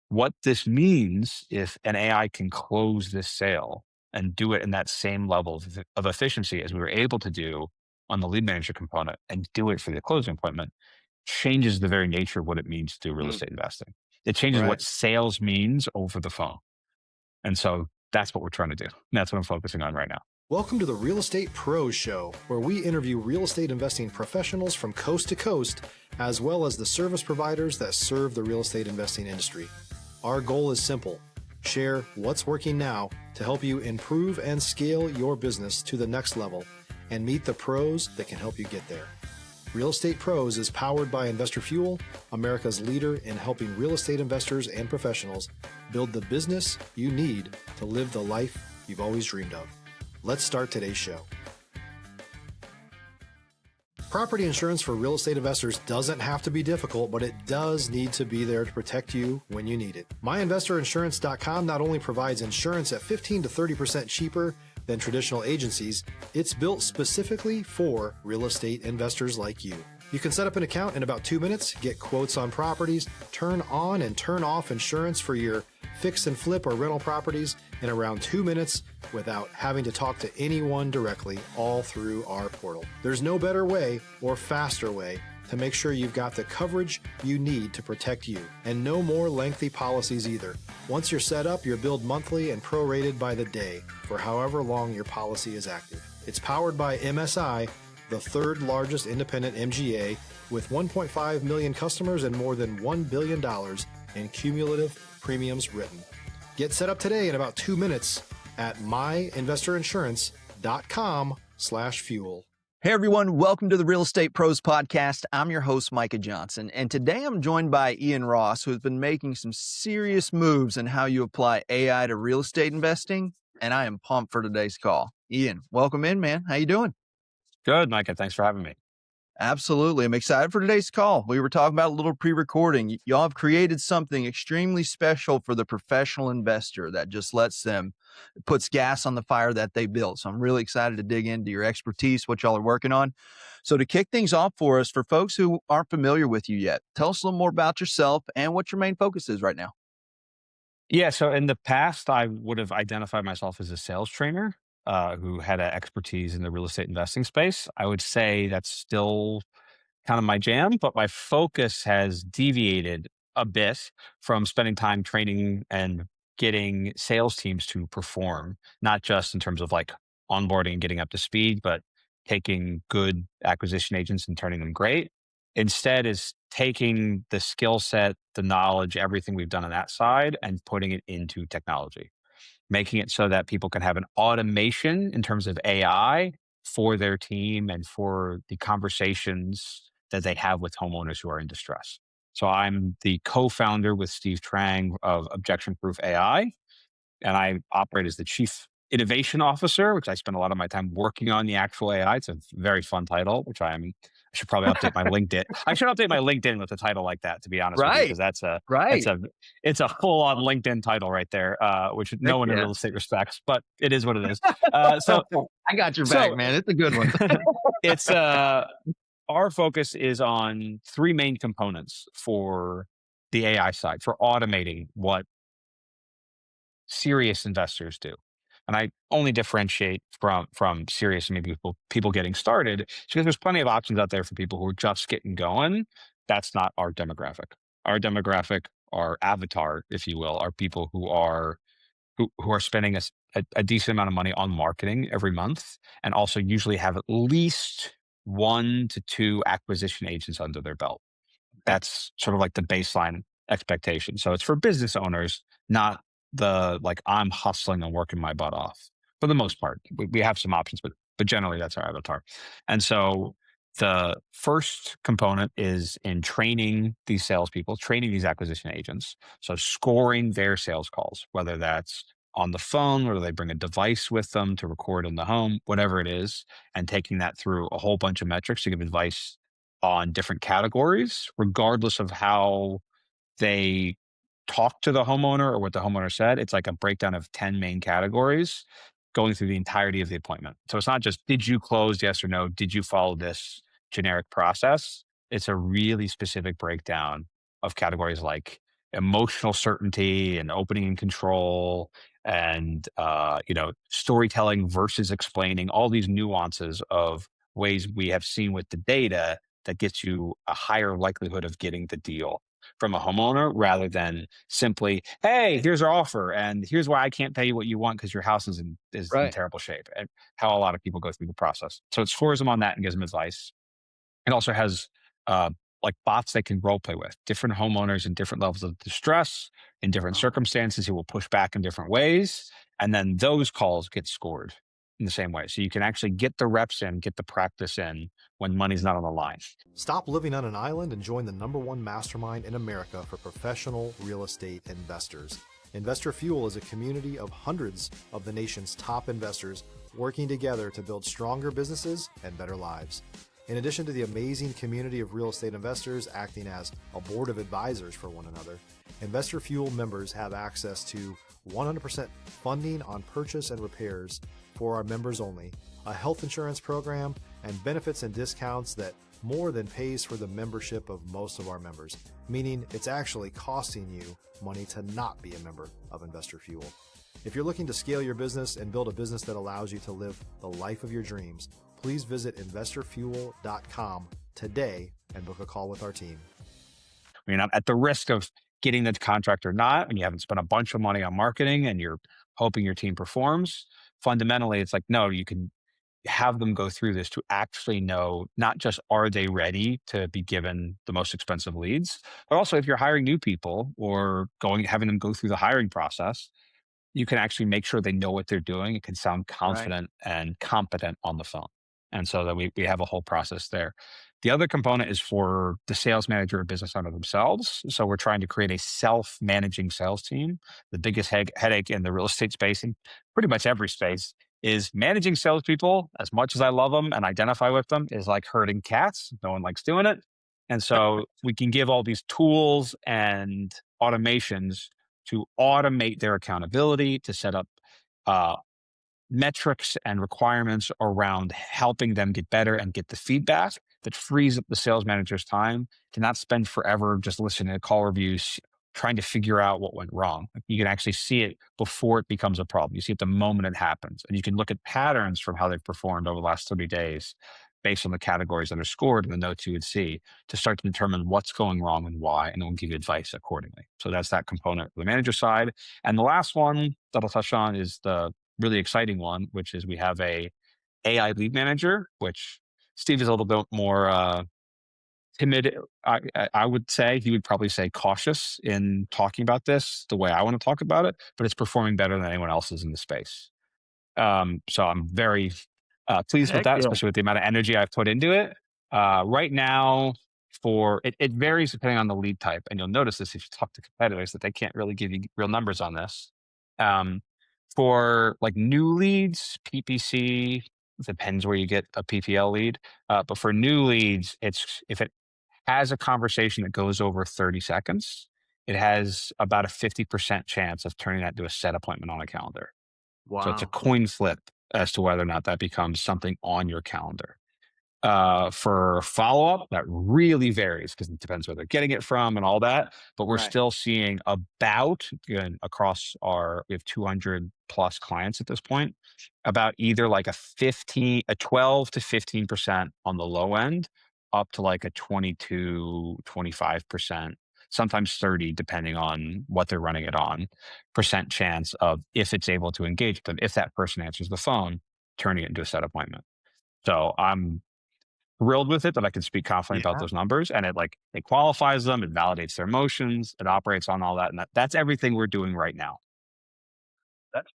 what this means if an AI can close this sale and do it in that same level of efficiency as we were able to do on the lead manager component and do it for the closing appointment changes the very nature of what it means to do real Mm, estate investing. It changes right. what sales means over the phone. And so that's what we're trying to do. And that's what I'm focusing on right now. Welcome to the Real Estate Pros Show, where we interview real estate investing professionals from coast to coast, as well as the service providers that serve the real estate investing industry. Our goal is simple: share what's working now to help you improve and scale your business to the next level and meet the pros that can help you get there. Real Estate Pros is powered by Investor Fuel, America's leader in helping real estate investors and professionals build the business you need to live the life you've always dreamed of. Let's start today's show. Property insurance for real estate investors doesn't have to be difficult, but it does need to be there to protect you when you need it. MyInvestorInsurance.com not only provides insurance at 15 to 30% cheaper than traditional agencies, it's built specifically for real estate investors like you. You can set up an account in about 2 minutes, get quotes on properties, turn on and turn off insurance for your fix and flip or rental properties in around 2 minutes without having to talk to anyone directly, all through our portal. There's no better way or faster way to make sure you've got the coverage you need to protect you, and no more lengthy policies either. Once you're set up, you're billed monthly and prorated by the day for however long your policy is active. It's powered by MSI, the third largest independent MGA, with 1.5 million customers and more than $1 billion in cumulative premiums written. Get set up today in about 2 minutes at myinvestorinsurance.com/fuel. Hey everyone, welcome to the Real Estate Pros Podcast. I'm your host, Micah Johnson, and today I'm joined by Ian Ross, who has been making some serious moves in how you apply AI to real estate investing, and I am pumped for today's call. Ian, welcome in, man. How you doing? Good, Micah. Thanks for having me. Absolutely. I'm excited for today's call. We were talking about a little pre-recording. Y'all have created something extremely special for the professional investor that just puts gas on the fire that they built. So I'm really excited to dig into your expertise, what y'all are working on. So to kick things off for us, for folks who aren't familiar with you yet, tell us a little more about yourself and what your main focus is right now. Yeah. So in the past, I would have identified myself as a sales trainer who had an expertise in the real estate investing space. I would say that's still kind of my jam, but my focus has deviated a bit from spending time training and getting sales teams to perform, not just in terms of like onboarding and getting up to speed, but taking good acquisition agents and turning them great. Instead, is taking the skill set, the knowledge, everything we've done on that side and putting it into technology, making it so that people can have an automation in terms of AI for their team and for the conversations that they have with homeowners who are in distress. So I'm the co-founder with Steve Trang of Objection Proof AI, and I operate as the chief innovation officer, which I spend a lot of my time working on the actual AI. It's a very fun title, which I should probably update my LinkedIn. I should update my LinkedIn with a title like that, to be honest with you, because that's Right. it's a full on LinkedIn title right there, which Heck no one in yeah. real estate respects, but it is what it is. So I got your back, so man. It's a good one. it's our focus is on three main components for the AI side, for automating what serious investors do. And I only differentiate from serious and maybe people getting started because there's plenty of options out there for people who are just getting going. That's not our demographic. Our demographic, our avatar, if you will, are people who are spending a decent amount of money on marketing every month, and also usually have at least 1 to 2 acquisition agents under their belt. That's sort of like the baseline expectation. So it's for business owners, not the like I'm hustling and working my butt off. For the most part, we have some options, but generally that's our avatar. And so the first component is in training these salespeople, training these acquisition agents. So scoring their sales calls, whether that's on the phone, whether they bring a device with them to record in the home, whatever it is, and taking that through a whole bunch of metrics to give advice on different categories, regardless of how they talk to the homeowner or what the homeowner said. It's like a breakdown of 10 main categories going through the entirety of the appointment. So it's not just, did you close? Yes or no? Did you follow this generic process? It's a really specific breakdown of categories like emotional certainty and opening and control and storytelling versus explaining, all these nuances of ways we have seen with the data that gets you a higher likelihood of getting the deal from a homeowner rather than simply, hey, here's our offer and here's why I can't pay you what you want because your house is in Right. terrible shape, and how a lot of people go through the process. So it scores them on that and gives them advice. It also has uh, like bots they can role play with different homeowners in different levels of distress, in different Oh, circumstances, who will push back in different ways. And then those calls get scored in the same way. So you can actually get the reps in, get the practice in when money's not on the line. Stop living on an island and join the #1 mastermind in America for professional real estate investors. Investor Fuel is a community of hundreds of the nation's top investors working together to build stronger businesses and better lives. In addition to the amazing community of real estate investors acting as a board of advisors for one another, Investor Fuel members have access to 100% funding on purchase and repairs for our members only, a health insurance program, and benefits and discounts that more than pays for the membership of most of our members, meaning it's actually costing you money to not be a member of Investor Fuel. If you're looking to scale your business and build a business that allows you to live the life of your dreams, please visit investorfuel.com today and book a call with our team. I mean, at the risk of getting the contract or not, and you haven't spent a bunch of money on marketing and you're hoping your team performs, fundamentally, it's like, no, you can have them go through this to actually know not just are they ready to be given the most expensive leads, but also if you're hiring new people or having them go through the hiring process, you can actually make sure they know what they're doing. It can sound right. confident and competent on the phone. And so that we have a whole process there. The other component is for the sales manager or business owner themselves. So we're trying to create a self-managing sales team. The biggest headache in the real estate space, and pretty much every space, is managing salespeople. As much as I love them and identify with them, is like herding cats. No one likes doing it. And so we can give all these tools and automations to automate their accountability, to set up uh, metrics and requirements around helping them get better and get the feedback that frees up the sales manager's time to not spend forever just listening to call reviews, trying to figure out what went wrong. Like, you can actually see it before it becomes a problem. You see it the moment it happens. And you can look at patterns from how they've performed over the last 30 days based on the categories that are scored and the notes you would see to start to determine what's going wrong and why, and it will give you advice accordingly. So that's that component for the manager side. And the last one that I'll touch on is the really exciting one, which is we have a AI lead manager, which Steve is a little bit more timid. I would say he would probably say cautious in talking about this the way I want to talk about it, but it's performing better than anyone else's in the space. So I'm very pleased with Heck that, yeah. especially with the amount of energy I've put into it. Right now, it varies depending on the lead type, and you'll notice this if you talk to competitors that they can't really give you real numbers on this. Um, for like new leads, PPC depends where you get a PPL lead. But for new leads, it's if it has a conversation that goes over 30 seconds, it has about a 50% chance of turning that into a set appointment on a calendar. So it's a Wow. coin flip as to whether or not that becomes something on your calendar. For follow up, that really varies because it depends where they're getting it from and all that. But we're Right. still seeing about, again, across we have 200 plus clients at this point, about either like a 12 to 15% on the low end, up to like a 22, 25%, sometimes 30, depending on what they're running it on, percent chance of, if it's able to engage them, if that person answers the phone, turning it into a set appointment. So I'm thrilled with it that I can speak confidently about Yeah. those numbers, and it qualifies them, it validates their emotions, it operates on all that, and that's everything we're doing right now.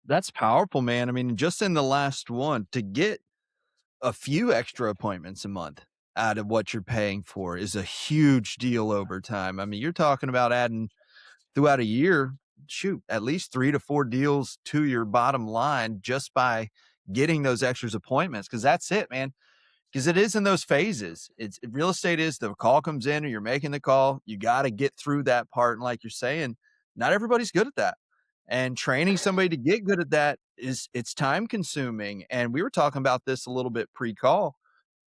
That's powerful, man. I mean, just in the last one, to get a few extra appointments a month out of what you're paying for is a huge deal over time. I mean, you're talking about adding throughout a year, shoot, at least 3 to 4 deals to your bottom line just by getting those extras appointments. Cause that's it, man. Cause it is in those phases. Real estate is the call comes in or you're making the call. You got to get through that part. And like you're saying, not everybody's good at that. And training somebody to get good at that it's time consuming. And we were talking about this a little bit pre-call.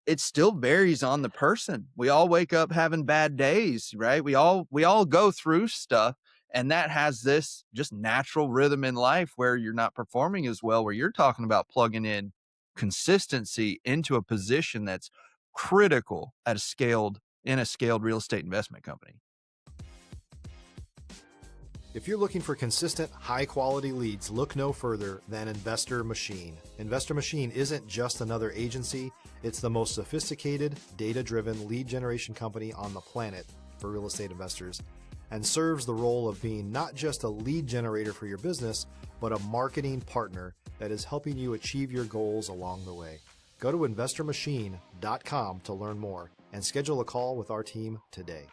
It still varies on the person. We all wake up having bad days, right? We all go through stuff. And that has this just natural rhythm in life where you're not performing as well, where you're talking about plugging in consistency into a position that's critical at a scaled real estate investment company. If you're looking for consistent, high-quality leads, look no further than Investor Machine. Investor Machine isn't just another agency, it's the most sophisticated, data-driven lead generation company on the planet for real estate investors, and serves the role of being not just a lead generator for your business, but a marketing partner that is helping you achieve your goals along the way. Go to investormachine.com to learn more and schedule a call with our team today.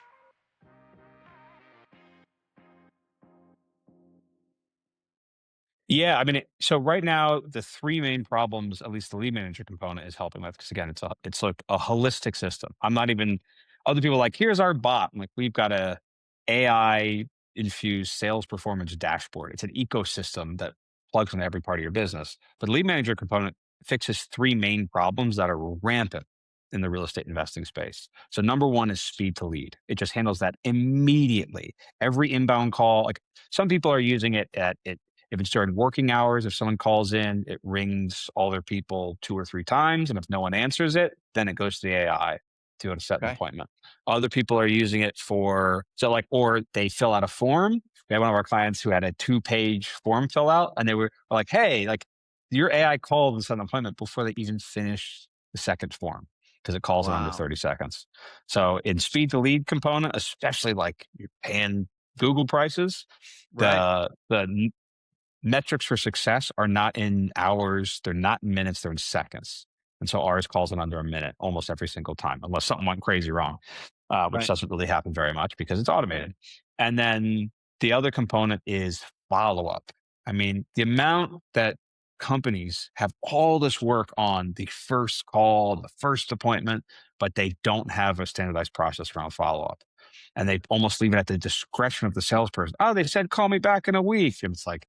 Yeah, I mean, so right now the three main problems, at least the lead manager component is helping with, because again, it's like a holistic system. I'm not even other people are like, here's our bot. I'm like, we've got a AI infused sales performance dashboard. It's an ecosystem that plugs into every part of your business. But the lead manager component fixes three main problems that are rampant in the real estate investing space. So number one is speed to lead. It just handles that immediately. Every inbound call, like some people are using it at it if it's during working hours, if someone calls in, it rings all their people 2 or 3 times, and if no one answers it, then it goes to the AI to set an Okay. appointment. Other people are using it for or they fill out a form. We had one of our clients who had a 2-page form fill out, and they were like, "Hey, like your AI called and set an appointment before they even finish the second form because it calls in under Wow. 30 seconds." So in speed to lead component, especially like you're paying Google prices, Right. the metrics for success are not in hours, they're not in minutes, they're in seconds. And so ours calls in under a minute almost every single time, unless something went crazy wrong, which Right. doesn't really happen very much because it's automated. And then the other component is follow up. I mean, the amount that companies have all this work on the first call, the first appointment, but they don't have a standardized process around follow up. And they almost leave it at the discretion of the salesperson. Oh, they said, call me back in a week. And it's like,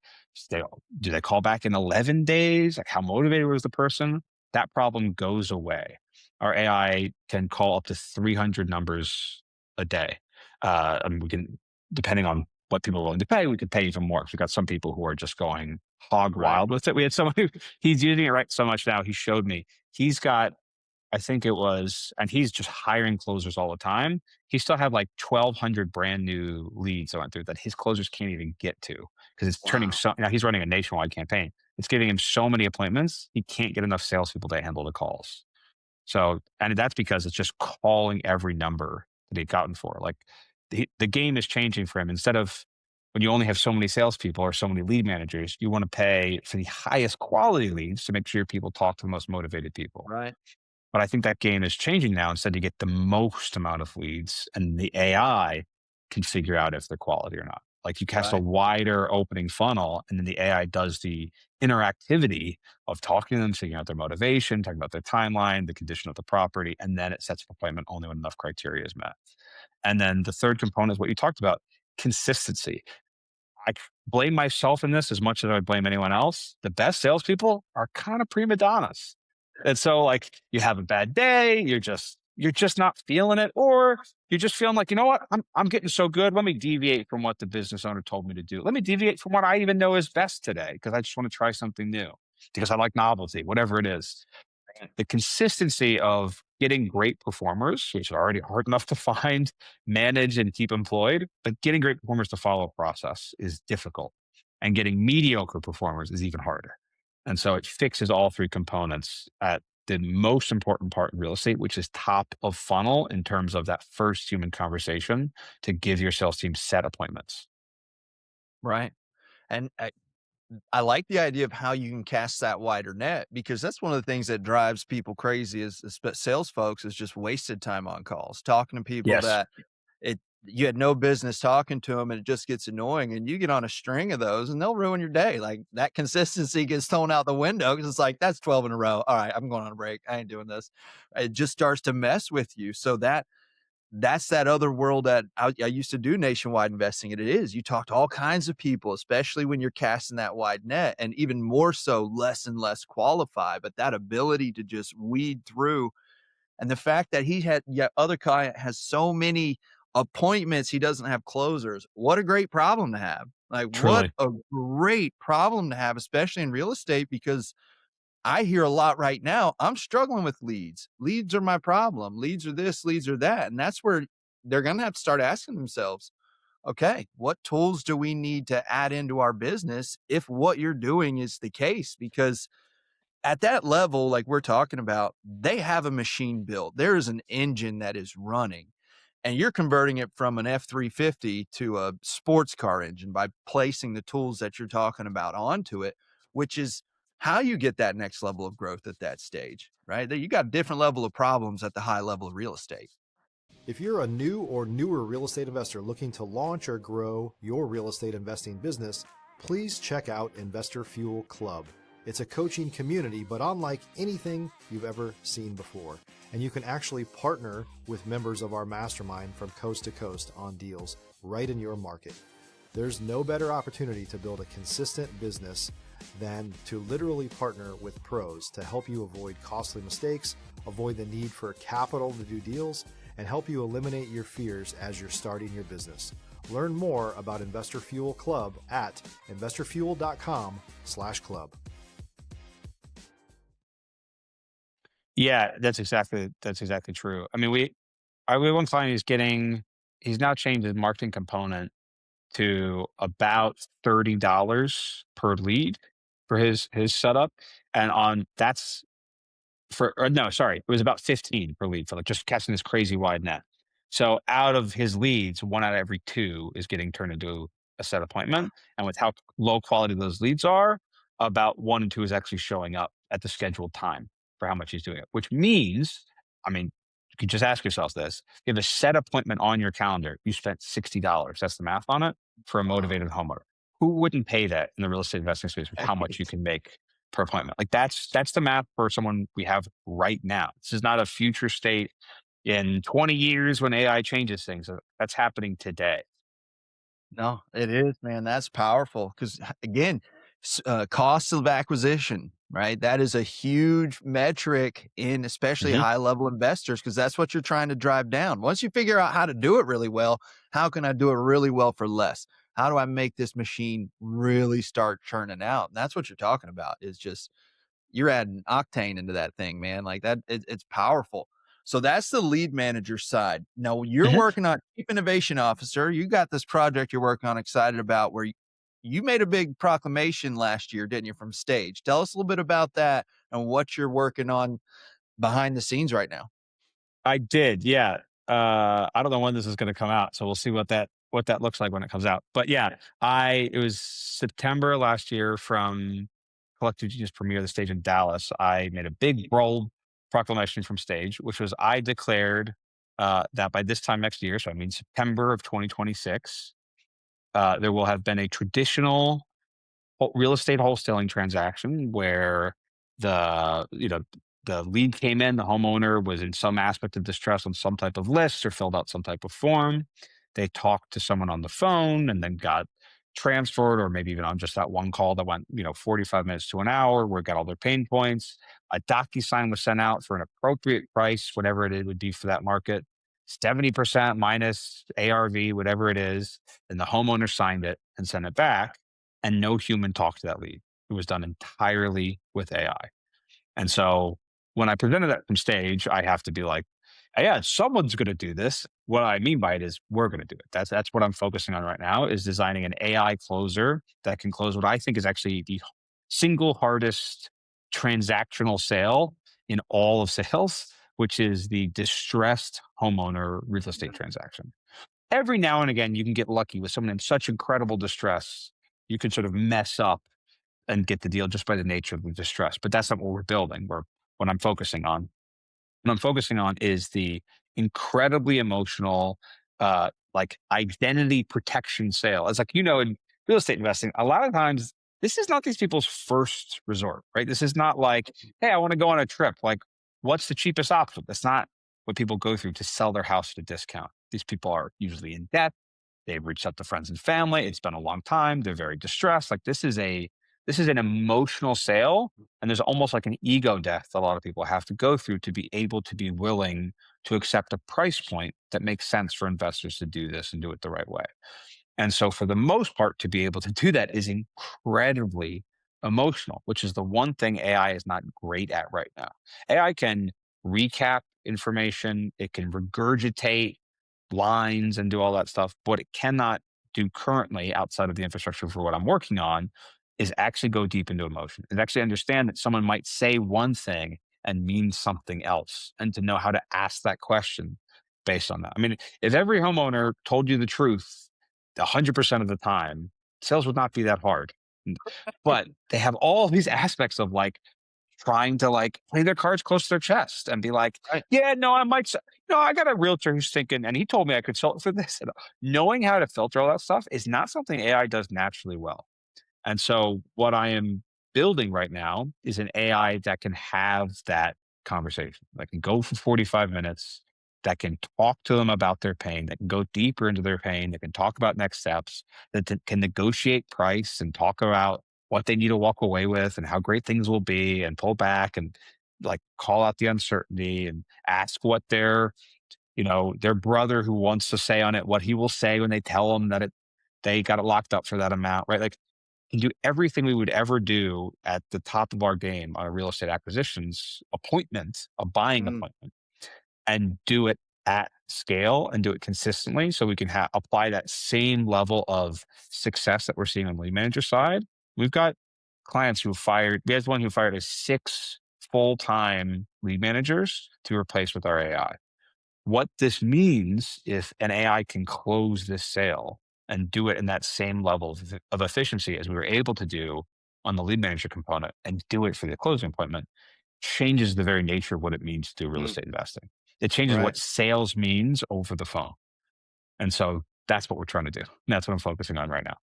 do they call back in 11 days? Like, how motivated was the person? That problem goes away. Our AI can call up to 300 numbers a day. And we can, depending on what people are willing to pay, we could pay even more. We've got some people who are just going hog Right. wild with it. We had someone who he's using it right so much now. He showed me he's got, I think it was, and he's just hiring closers all the time. He still had like 1,200 brand new leads that went through that his closers can't even get to because it's turning Wow. so. Now he's running a nationwide campaign. It's giving him so many appointments, he can't get enough salespeople to handle the calls. So, and that's because it's just calling every number that he'd gotten for. Like the game is changing for him. Instead of when you only have so many salespeople or so many lead managers, you want to pay for the highest quality leads to make sure your people talk to the most motivated people. Right. But I think that game is changing now. Instead, you get the most amount of leads, and the AI can figure out if they're quality or not. Like you cast a Right. wider opening funnel, and then the AI does the interactivity of talking to them, figuring out their motivation, talking about their timeline, the condition of the property, and then it sets an appointment only when enough criteria is met. And then the third component is what you talked about, consistency. I blame myself in this as much as I blame anyone else. The best salespeople are kind of prima donnas. And so like you have a bad day, you're just not feeling it, or you're just feeling like, you know what, I'm getting so good. Let me deviate from what the business owner told me to do. Let me deviate from what I even know is best today because I just want to try something new because I like novelty, whatever it is. The consistency of getting great performers, which are already hard enough to find, manage, and keep employed, but getting great performers to follow a process is difficult. And getting mediocre performers is even harder. And so it fixes all three components at the most important part in real estate, which is top of funnel in terms of that first human conversation to give your sales team set appointments. Right. And I like the idea of how you can cast that wider net because that's one of the things that drives people crazy is sales folks is just wasted time on calls, talking to people Yes. that you had no business talking to them and it just gets annoying and you get on a string of those and they'll ruin your day. Like that consistency gets thrown out the window because it's like, that's 12 in a row. All right, I'm going on a break. I ain't doing this. It just starts to mess with you. So that's that other world that I used to do nationwide investing. And it is, you talk to all kinds of people, especially when you're casting that wide net and even more so less and less qualified, but that ability to just weed through. And the fact that other client has so many appointments. He doesn't have closers. What a great problem to have. Like, what Truly. a great problem to have, especially in real estate, because I hear a lot right now. I'm struggling with leads. Leads are my problem. Leads are this, leads are that. And that's where they're going to have to start asking themselves, okay, what tools do we need to add into our business if what you're doing is the case? Because at that level, like we're talking about, they have a machine built. There is an engine that is running, and you're converting it from an F-350 to a sports car engine by placing the tools that you're talking about onto it, which is how you get that next level of growth at that stage, right? That you got a different level of problems at the high level of real estate. If you're a new or newer real estate investor looking to launch or grow your real estate investing business, please check out Investor Fuel Club. It's a coaching community, but unlike anything you've ever seen before. And you can actually partner with members of our mastermind from coast to coast on deals right in your market. There's no better opportunity to build a consistent business than to literally partner with pros to help you avoid costly mistakes, avoid the need for capital to do deals, and help you eliminate your fears as you're starting your business. Learn more about Investor Fuel Club at investorfuel.com/club. Yeah, that's exactly true. I mean, we one client he's now changed his marketing component to about $30 per lead for his setup, and on that's for or no, sorry, it was about 15 per lead for like just casting this crazy wide net. So out of his leads, 1 out of every 2 is getting turned into a set appointment, and with how low quality those leads are, about 1 and 2 is actually showing up at the scheduled time for how much he's doing it, which means, I mean, you could just ask yourself this: you have a set appointment on your calendar, you spent $60, that's the math on it, for a Wow. motivated homeowner. Who wouldn't pay that in the real estate investing space with how much you Right. can make per appointment? Like that's the math for someone we have right now. This is not a future state in 20 years when AI changes things. That's happening today. No, it is, man. That's powerful because, again, cost of acquisition, right? That is a huge metric in especially Mhm. high level investors because that's what you're trying to drive down. Once you figure out how to do it really well, how can I do it really well for less? How do I make this machine really start churning out? And that's what you're talking about is just you're adding octane into that thing, man. Like that, it's powerful. So that's the lead manager side. Now you're Mhm. working on chief innovation officer. You got this project you're working on, excited about where you made a big proclamation last year, didn't you, from stage? Tell us a little bit about that and what you're working on behind the scenes right now. I did, yeah. I don't know when this is going to come out, so we'll see what that looks like when it comes out. But yeah, I it was September last year from Collective Genius premiere the stage in Dallas. I made a big bold proclamation from stage, which was I declared that by this time next year, so I mean September of 2026, there will have been a traditional real estate wholesaling transaction where the lead came in, the homeowner was in some aspect of distress on some type of list or filled out some type of form. They talked to someone on the phone and then got transferred, or maybe even on just that one call that went 45 minutes to an hour, where it got all their pain points. A DocuSign was sent out for an appropriate price, whatever it would be for that market, 70% minus ARV, whatever it is. And the homeowner signed it and sent it back, and no human talked to that lead. It was done entirely with AI. And so when I presented that from stage, I have to be like, yeah, someone's going to do this. What I mean by it is we're going to do it. That's what I'm focusing on right now, is designing an AI closer that can close what I think is actually the single hardest transactional sale in all of sales, which is the distressed homeowner real estate transaction. Every now and again, you can get lucky with someone in such incredible distress. You can sort of mess up and get the deal just by the nature of the distress. But that's not what we're building. What I'm focusing on. What I'm focusing on is the incredibly emotional, like identity protection sale. It's like, in real estate investing, a lot of times this is not these people's first resort, right? This is not like, hey, I want to go on a trip. Like, what's the cheapest option? That's not what people go through to sell their house at a discount. These people are usually in debt. They've reached out to friends and family. It's been a long time. They're very distressed. Like, this is an emotional sale, and there's almost like an ego death that a lot of people have to go through to be able to be willing to accept a price point that makes sense for investors to do this and do it the right way. And so, for the most part, to be able to do that is incredibly emotional, which is the one thing AI is not great at right now. AI can recap information, it can regurgitate lines and do all that stuff. What it cannot do currently outside of the infrastructure for what I'm working on is actually go deep into emotion and actually understand that someone might say one thing and mean something else, and to know how to ask that question based on that. I mean, if every homeowner told you the truth 100% of the time, sales would not be that hard. But they have all these aspects of like trying to like play their cards close to their chest and be like, Right. yeah, no, I might, no, I got a realtor who's thinking, and he told me I could sell it for this. And knowing how to filter all that stuff is not something AI does naturally well. And so what I am building right now is an AI that can have that conversation, that can go for 45 minutes, that can talk to them about their pain, that can go deeper into their pain, that can talk about next steps, can negotiate price and talk about what they need to walk away with and how great things will be and pull back and like call out the uncertainty and ask what their brother who wants to say on it, what he will say when they tell him that they got it locked up for that amount, right? Like can do everything we would ever do at the top of our game on a real estate acquisitions appointment, a buying Mm, appointment, and do it at scale and do it consistently so we can apply that same level of success that we're seeing on the lead manager side. We've got clients who fired, we had one who fired a 6 full-time lead managers to replace with our AI. What this means if an AI can close this sale and do it in that same level of efficiency as we were able to do on the lead manager component and do it for the closing appointment changes the very nature of what it means to do real mm, estate investing. It changes right. what sales means over the phone. And so that's what we're trying to do. And that's what I'm focusing on right now.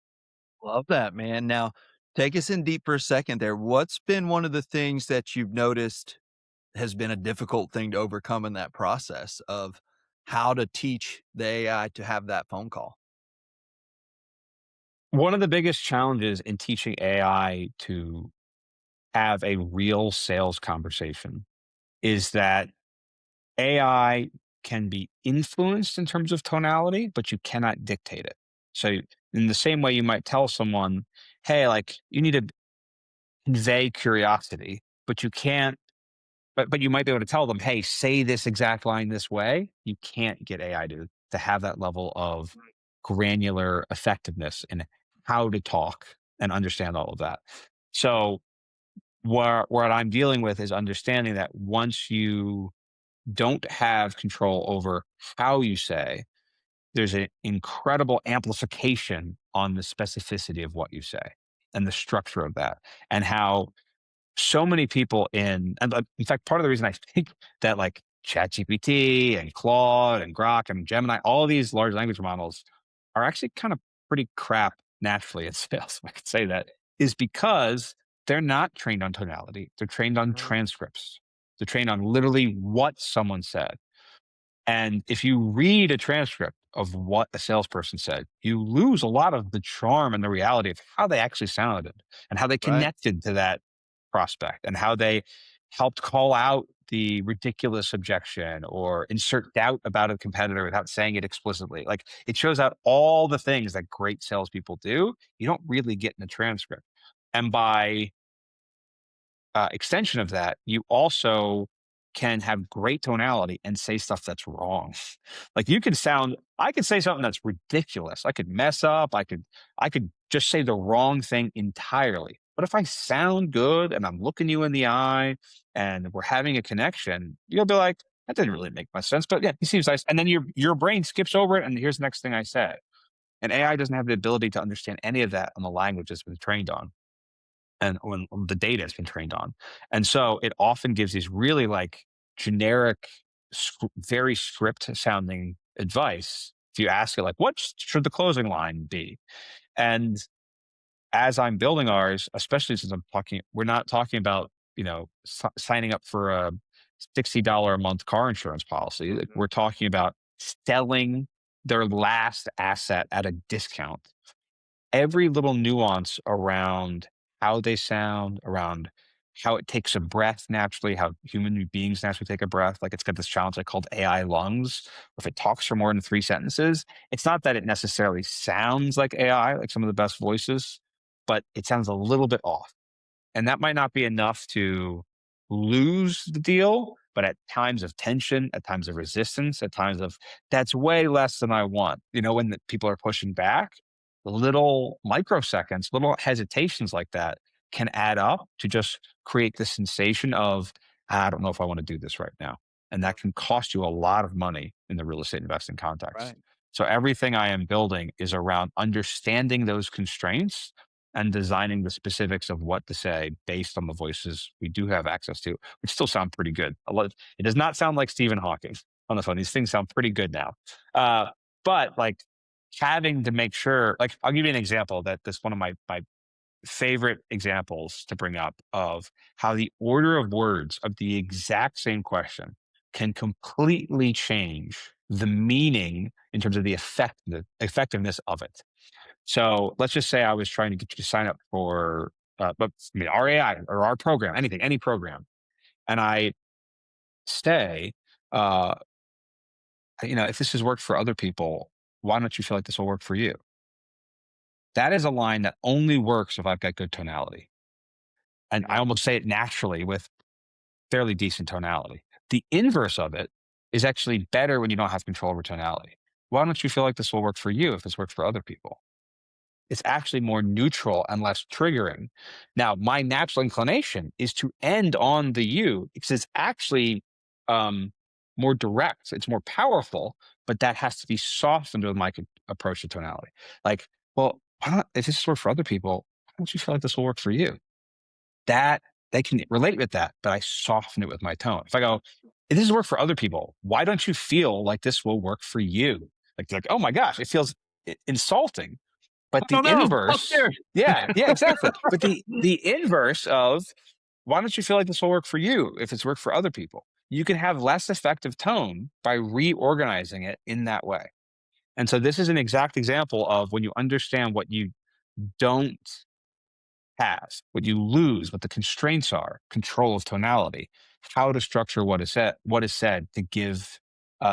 Love that, man. Now, take us in deep for a second there. What's been one of the things that you've noticed has been a difficult thing to overcome in that process of how to teach the AI to have that phone call? One of the biggest challenges in teaching AI to have a real sales conversation is that AI can be influenced in terms of tonality, but you cannot dictate it. So, in the same way, you might tell someone, hey, like you need to convey curiosity, but you can't, but you might be able to tell them, hey, say this exact line this way. You can't get AI to have that level of granular effectiveness in how to talk and understand all of that. So, what I'm dealing with is understanding that once you don't have control over how you say, there's an incredible amplification on the specificity of what you say and the structure of that, and how so many people in fact, part of the reason I think that like ChatGPT and Claude and Grok and Gemini, all these large language models are actually kind of pretty crap naturally at sales, if I could say that, is because they're not trained on tonality. They're trained on Mm, transcripts. They're trained on literally what someone said. And if you read a transcript of what a salesperson said, you lose a lot of the charm and the reality of how they actually sounded and how they right. connected to that prospect and how they helped call out the ridiculous objection or insert doubt about a competitor without saying it explicitly. Like it shows out all the things that great salespeople do. You don't really get in a transcript. And by extension of that, you also can have great tonality and say stuff that's wrong. Like I could say something that's ridiculous. I could mess up. I could just say the wrong thing entirely. But if I sound good and I'm looking you in the eye and we're having a connection, you'll be like, that didn't really make much sense. But yeah, he seems nice. And then your brain skips over it and here's the next thing I said. And AI doesn't have the ability to understand any of that on the language it's been trained on and when the data has been trained on. And so it often gives these really like generic, very script sounding advice. If you ask it, like, what should the closing line be? And as I'm building ours, especially since we're not talking about, signing up for a $60 a month car insurance policy. Like, Mhm. we're talking about selling their last asset at a discount. Every little nuance around how they sound, around how it takes a breath naturally, how human beings naturally take a breath. Like it's got this challenge like called AI lungs. If it talks for more than 3 sentences, it's not that it necessarily sounds like AI, like some of the best voices, but it sounds a little bit off. And that might not be enough to lose the deal, but at times of tension, at times of resistance, at times of that's way less than I want. When people are pushing back, little microseconds, little hesitations like that can add up to just create the sensation of, I don't know if I want to do this right now. And that can cost you a lot of money in the real estate investing context. Right. So everything I am building is around understanding those constraints and designing the specifics of what to say based on the voices we do have access to, which still sound pretty good. It does not sound like Stephen Hawking on the phone. These things sound pretty good now. But like having to make sure, like I'll give you an example that's one of my favorite examples to bring up of how the order of words of the exact same question can completely change the meaning in terms of the effectiveness of it. So let's just say I was trying to get you to sign up for our AI or our program, any program. And I say, uh, if this has worked for other people, why don't you feel like this will work for you? That is a line that only works if I've got good tonality. And I almost say it naturally with fairly decent tonality. The inverse of it is actually better when you don't have control over tonality. Why don't you feel like this will work for you if this works for other people? It's actually more neutral and less triggering. Now, my natural inclination is to end on the you because it's actually more direct, it's more powerful, but that has to be softened with my approach to tonality. Like, well, if this works for other people, why don't you feel like this will work for you? That they can relate with that, but I soften it with my tone. If I go, if this has worked for other people, why don't you feel like this will work for you? Like, oh my gosh, it feels insulting. But I the don't know. I'm inverse, scared. yeah, exactly. But the inverse of why don't you feel like this will work for you if it's worked for other people? You can have less effective tone by reorganizing it in that way. And so this is an exact example of when you understand what you don't have, what you lose, what the constraints are, control of tonality, how to structure what is said to give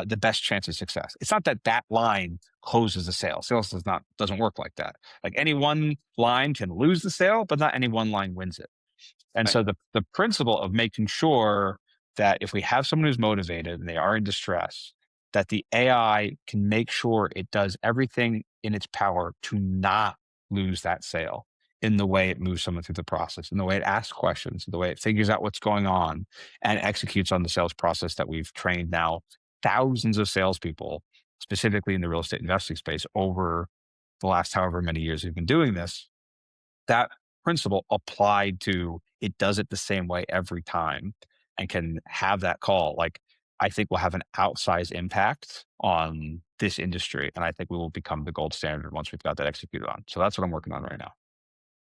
the best chance of success. It's not that that line closes the sale. Sales doesn't work like that. Like any one line can lose the sale, but not any one line wins it. And Right. so the principle of making sure that if we have someone who's motivated and they are in distress, that the AI can make sure it does everything in its power to not lose that sale in the way it moves someone through the process, in the way it asks questions, in the way it figures out what's going on and executes on the sales process that we've trained now thousands of salespeople, specifically in the real estate investing space over the last however many years we've been doing this. That principle applied to it does it the same way every time and can have that call. Like, I think will have an outsized impact on this industry. And I think we will become the gold standard once we've got that executed on. So that's what I'm working on right now.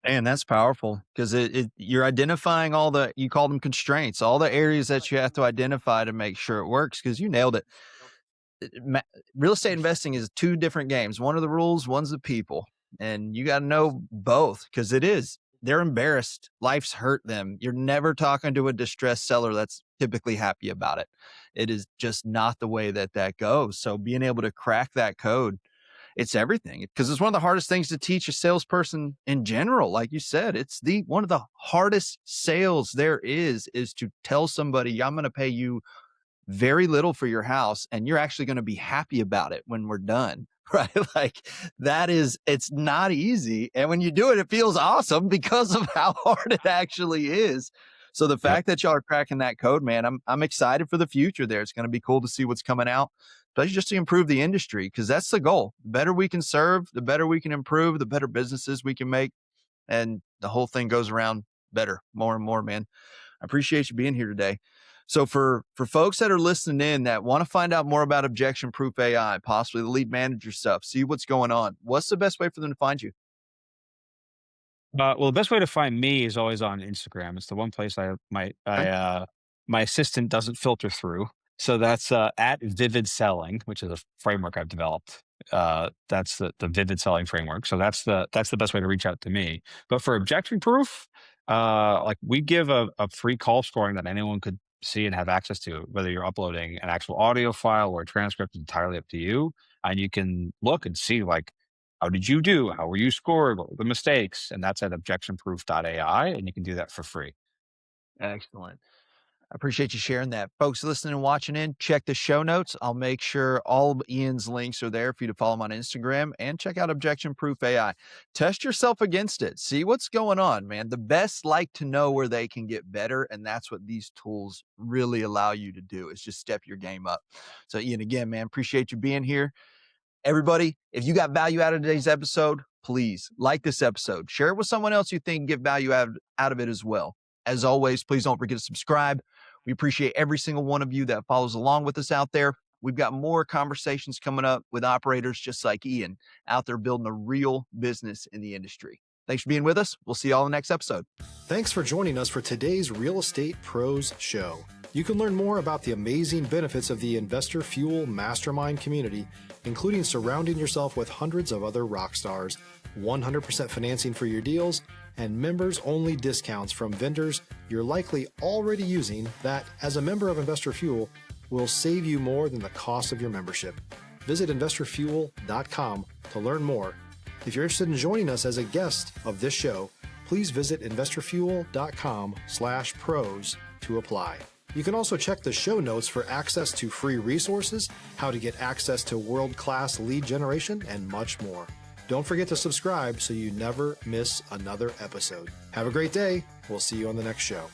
And that's powerful because you're identifying you call them constraints, all the areas that you have to identify to make sure it works. Because you nailed it. Real estate investing is two different games. One are the rules, one's the people. And you got to know both because they're embarrassed. Life's hurt them. You're never talking to a distressed seller that's typically happy about it. It is just not the way that goes. So being able to crack that code, it's everything because it's one of the hardest things to teach a salesperson in general. Like you said, it's one of the hardest sales there is to tell somebody, I'm going to pay you very little for your house and you're actually going to be happy about it when we're done. Right. Like it's not easy. And when you do it, it feels awesome because of how hard it actually is. So the Yep. fact that y'all are cracking that code, man, I'm excited for the future there. It's going to be cool to see what's coming out, but just to improve the industry, because that's the goal. The better we can serve, the better we can improve, the better businesses we can make. And the whole thing goes around better, more and more, man. I appreciate you being here today. So for folks that are listening in that want to find out more about Objection Proof AI, possibly the lead manager stuff, see what's going on, what's the best way for them to find you? Well, the best way to find me is always on Instagram. It's the one place Okay. my assistant doesn't filter through. So that's at Vivid Selling, which is a framework I've developed. That's the Vivid Selling framework. So that's the best way to reach out to me. But for Objection Proof, Like we give a free call scoring that anyone could see and have access to, whether you're uploading an actual audio file or a transcript, is entirely up to you. And you can look and see like, how did you do? How were you scored? What were the mistakes? And that's at objectionproof AI, and you can do that for free. Excellent. I appreciate you sharing that. Folks listening and watching in, check the show notes. I'll make sure all of Ian's links are there for you to follow him on Instagram and check out Objection Proof AI. Test yourself against it. See what's going on, man. The best like to know where they can get better, and that's what these tools really allow you to do, is just step your game up. So Ian, again, man, appreciate you being here. Everybody, if you got value out of today's episode, please like this episode. Share it with someone else you think can get value out of it as well. As always, please don't forget to subscribe. We appreciate every single one of you that follows along with us out there. We've got more conversations coming up with operators just like Ian out there building a real business in the industry. Thanks for being with us. We'll see you all in the next episode. Thanks for joining us for today's Real Estate Pros Show. You can learn more about the amazing benefits of the Investor Fuel Mastermind community, including surrounding yourself with hundreds of other rock stars, 100% financing for your deals, and members-only discounts from vendors you're likely already using that, as a member of Investor Fuel, will save you more than the cost of your membership. Visit investorfuel.com to learn more. If you're interested in joining us as a guest of this show, please visit investorfuel.com/pros to apply. You can also check the show notes for access to free resources, how to get access to world-class lead generation, and much more. Don't forget to subscribe so you never miss another episode. Have a great day. We'll see you on the next show.